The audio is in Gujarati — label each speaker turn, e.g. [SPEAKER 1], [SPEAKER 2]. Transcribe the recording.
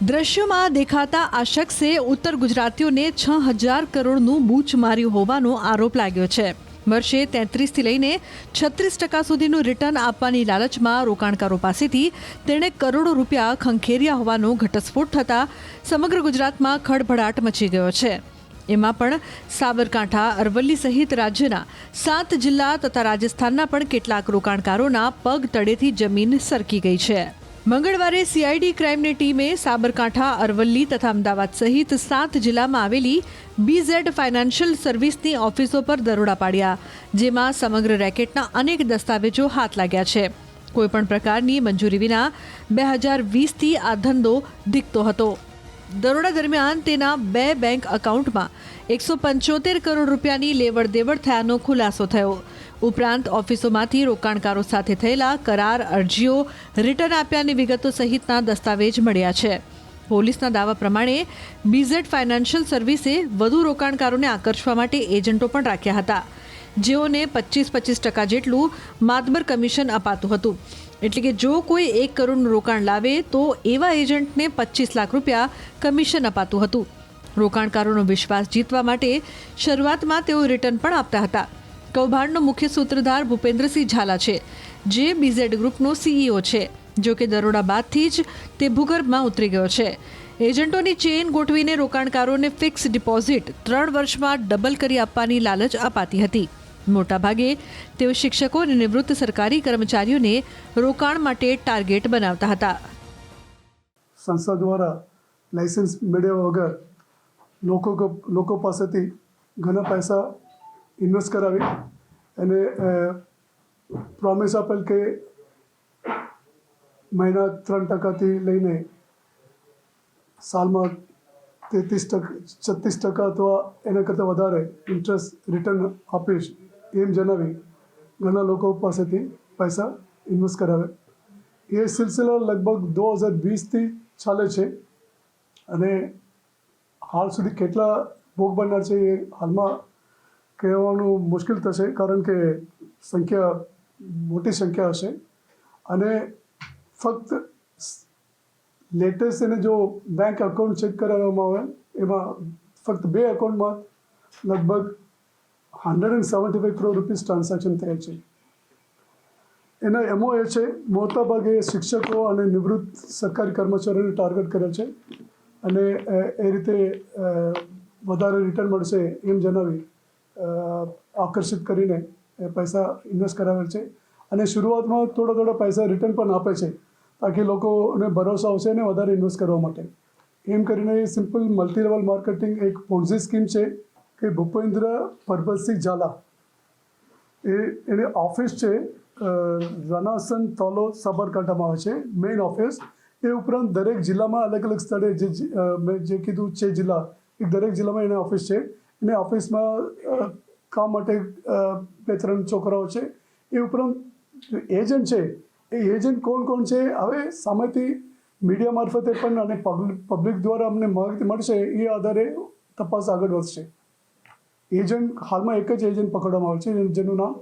[SPEAKER 1] દ્રશ્યોમાં દેખાતા આ શખ્સે ઉત્તર ગુજરાતીઓને 6,000 કરોડનું બૂચ માર્યું હોવાનો આરોપ લાગ્યો છે. વર્ષે 33થી લઈને 36% સુધીનું રિટર્ન આપવાની લાલચમાં રોકાણકારો પાસેથી તેણે કરોડો રૂપિયા ખંખેર્યા હોવાનો ઘટસ્ફોટ થતાં સમગ્ર ગુજરાતમાં ખળભળાટ મચી ગયો છે. એમાં પણ સાબરકાંઠા, અરવલ્લી સહિત રાજ્યના 7 જિલ્લા તથા રાજસ્થાનના પણ કેટલાક રોકાણકારોના પગ તળેથી જમીન સરકી ગઈ છે. મંગળવારે સીઆઈડી ક્રાઇમની ટીમે સાબરકાંઠા, અરવલ્લી તથા અમદાવાદ સહિત 7 જિલ્લામાં આવેલી BZ ફાઇનાન્શિયલ સર્વિસની ઓફિસો પર દરોડા પાડ્યા, જેમાં સમગ્ર રેકેટના અનેક દસ્તાવેજો હાથ લાગ્યા છે. કોઈપણ પ્રકારની મંજૂરી વિના 2020થી આ ધંધો ધીકતો હતો. દરોડા દરમિયાન તેના 2 બેંક એકાઉન્ટમાં 175 કરોડ રૂપિયાની લેવડ દેવડ થયાનો ખુલાસો થયો. ઉપરાંત ઓફિસોમાંથી રોકાણકારો સાથે થયેલા કરાર, અરજીઓ, રિટર્ન આપ્યાની વિગતો સહિતના દસ્તાવેજ મળ્યા છે. પોલીસના દાવા પ્રમાણે BZ ફાઇનાન્શિયલ સર્વિસે વધુ રોકાણકારોને આકર્ષવા માટે એજન્ટો પણ રાખ્યા હતા, જેઓને 25% જેટલું માતબર કમિશન અપાતું હતું. એટલે કે જો કોઈ 1 કરોડનું રોકાણ લાવે તો એવા એજન્ટને 25 લાખ રૂપિયા કમિશન અપાતું હતું. રોકાણકારોનો વિશ્વાસ જીતવા માટે શરૂઆતમાં તેઓ રિટર્ન પણ આપતા હતા. કૌભાંડનો મુખ્ય સૂત્રધાર ભૂપેન્દ્રસિંહ ઝાલા છે, જે BZ ગ્રુપનો CEO છે. જો કે દરોડા બાદથી જ તે ભૂગર્ભમાં ઉતરી ગયો છે. એજન્ટોની ચેઇન ગોઠવીને રોકાણકારોને ફિક્સ ડિપોઝિટ 3 વર્ષમાં ડબલ કરી આપવાની લાલચ અપાતી હતી. મોટાભાગે તેઓ શિક્ષકો અને નિવૃત્ત સરકારી કર્મચારીઓને રોકાણ માટે ટાર્ગેટ બનાવતા હતા.
[SPEAKER 2] સંસ્થા દ્વારા લાયસન્સ મેળવ્યા વગર લોકો પાસેથી ઘણા પૈસા ઇન્વેસ્ટ કરાવી અને પ્રોમિસ આપેલ કે મહિના 3% લઈને સાલમાં 36% અથવા એના કરતાં વધારે ઇન્ટરેસ્ટ રિટર્ન આપીશ એમ જણાવી ઘણા લોકો પાસેથી પૈસા ઇન્વેસ્ટ કરાવે. એ સિલસિલા લગભગ 2020થી ચાલે છે અને હાલ સુધી કેટલા ભોગ બનનાર છે એ હાલમાં કહેવાનું મુશ્કેલ થશે, કારણ કે મોટી સંખ્યા હશે. અને ફક્ત લેટેસ્ટ એને જો બેંક એકાઉન્ટ ચેક કરાવવામાં આવે એમાં ફક્ત 2 એકાઉન્ટમાં લગભગ 175 કરોડ રૂપીસ ટ્રાન્ઝેક્શન થયા છે. એના એમો એ છે મોટાભાગે શિક્ષકો અને નિવૃત્ત સરકારી કર્મચારીઓને ટાર્ગેટ કરે છે અને એ રીતે વધારે રિટર્ન મળશે એમ જણાવી આકર્ષિત કરીને પૈસા ઇન્વેસ્ટ કરાવે છે. અને શરૂઆતમાં થોડા પૈસા રિટર્ન પણ આપે છે, તાકી લોકોને ભરોસો આવશે ને વધારે ઇન્વેસ્ટ કરવા માટે. એમ કરીને સિમ્પલ મલ્ટી લેવલ માર્કેટિંગ એક પોન્ઝી સ્કીમ છે કે ભૂપેન્દ્ર પરબતસિંહ ઝાલા એની ઓફિસ છે રનાસન તોલો સાબરકાંઠામાં આવે છે મેઇન ઓફિસ. એ ઉપરાંત દરેક જિલ્લામાં અલગ અલગ સ્થળે મેં જે કીધું 6 જિલ્લા, એ દરેક જિલ્લામાં એની ઓફિસ છે. એને ઓફિસમાં કામ માટે 2-3 છોકરાઓ છે. એ ઉપરાંત એજન્ટ છે, એ એજન્ટ કોણ છે હવે સામેથી મીડિયા મારફતે પણ અને પબ્લિક દ્વારા અમને માહિતી મળશે, એ આધારે તપાસ આગળ વધશે. એજન્ટ હાલમાં એક જ એજન્ટ પકડવામાં આવે છે જેનું નામ